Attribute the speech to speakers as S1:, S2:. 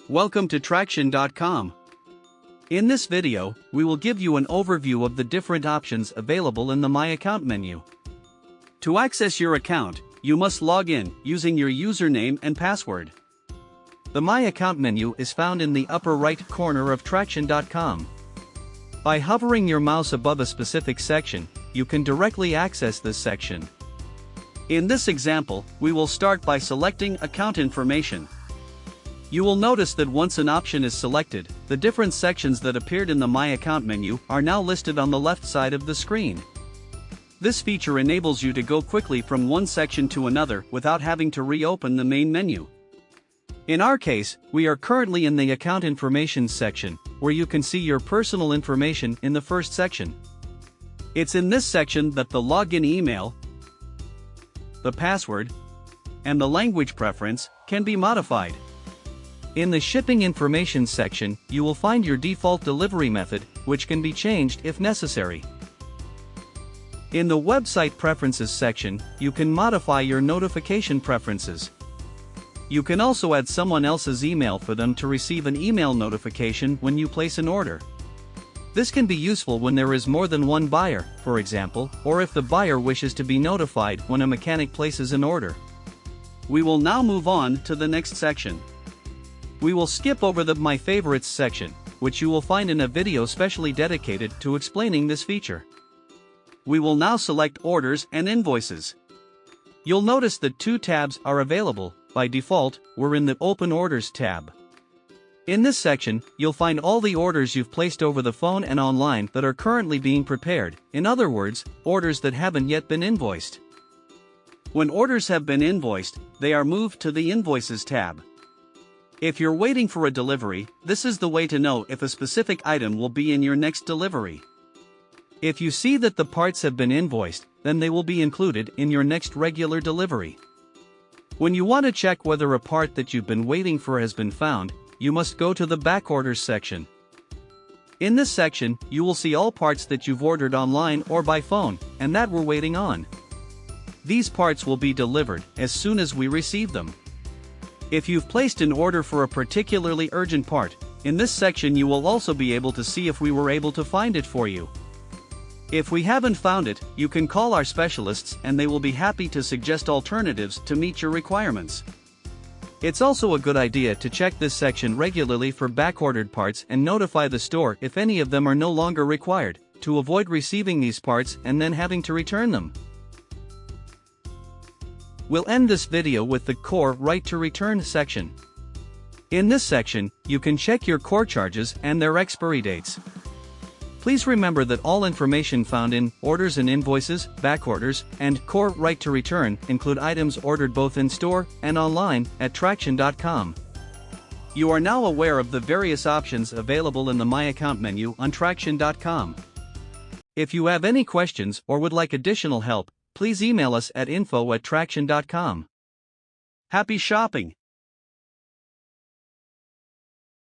S1: Welcome to Traction.com. In this video, we will give you an overview of the different options available in the My Account menu. To access your account, you must log in using your username and password. The My Account menu is found in the upper right corner of Traction.com. By hovering your mouse above a specific section, you can directly access this section. In this example, we will start by selecting Account Information. You will notice that once an option is selected, the different sections that appeared in the My Account menu are now listed on the left side of the screen. This feature enables you to go quickly from one section to another without having to reopen the main menu. In our case, we are currently in the Account Information section, where you can see your personal information in the first section. It's in this section that the login email, the password, and the language preference can be modified. In the Shipping Information section, you will find your default delivery method, which can be changed if necessary. In the Website Preferences section, you can modify your notification preferences. You can also add someone else's email for them to receive an email notification when you place an order. This can be useful when there is more than one buyer, for example, or if the buyer wishes to be notified when a mechanic places an order. We will now move on to the next section. We will skip over the My Favorites section, which you will find in a video specially dedicated to explaining this feature. We will now select Orders and Invoices. You'll notice that two tabs are available. By default, we're in the Open Orders tab. In this section, you'll find all the orders you've placed over the phone and online that are currently being prepared, in other words, orders that haven't yet been invoiced. When orders have been invoiced, they are moved to the Invoices tab. If you're waiting for a delivery, this is the way to know if a specific item will be in your next delivery. If you see that the parts have been invoiced, then they will be included in your next regular delivery. When you want to check whether a part that you've been waiting for has been found, you must go to the Back Orders section. In this section, you will see all parts that you've ordered online or by phone, and that we're waiting on. These parts will be delivered as soon as we receive them. If you've placed an order for a particularly urgent part, in this section you will also be able to see if we were able to find it for you. If we haven't found it, you can call our specialists and they will be happy to suggest alternatives to meet your requirements. It's also a good idea to check this section regularly for backordered parts and notify the store if any of them are no longer required, to avoid receiving these parts and then having to return them. We'll end this video with the Core Right to Return section. In this section, you can check your core charges and their expiry dates. Please remember that all information found in Orders and Invoices, Back Orders, and Core Right to Return include items ordered both in store and online at Traction.com. You are now aware of the various options available in the My Account menu on Traction.com. If you have any questions or would like additional help, please email us at info@traction.com. Happy shopping!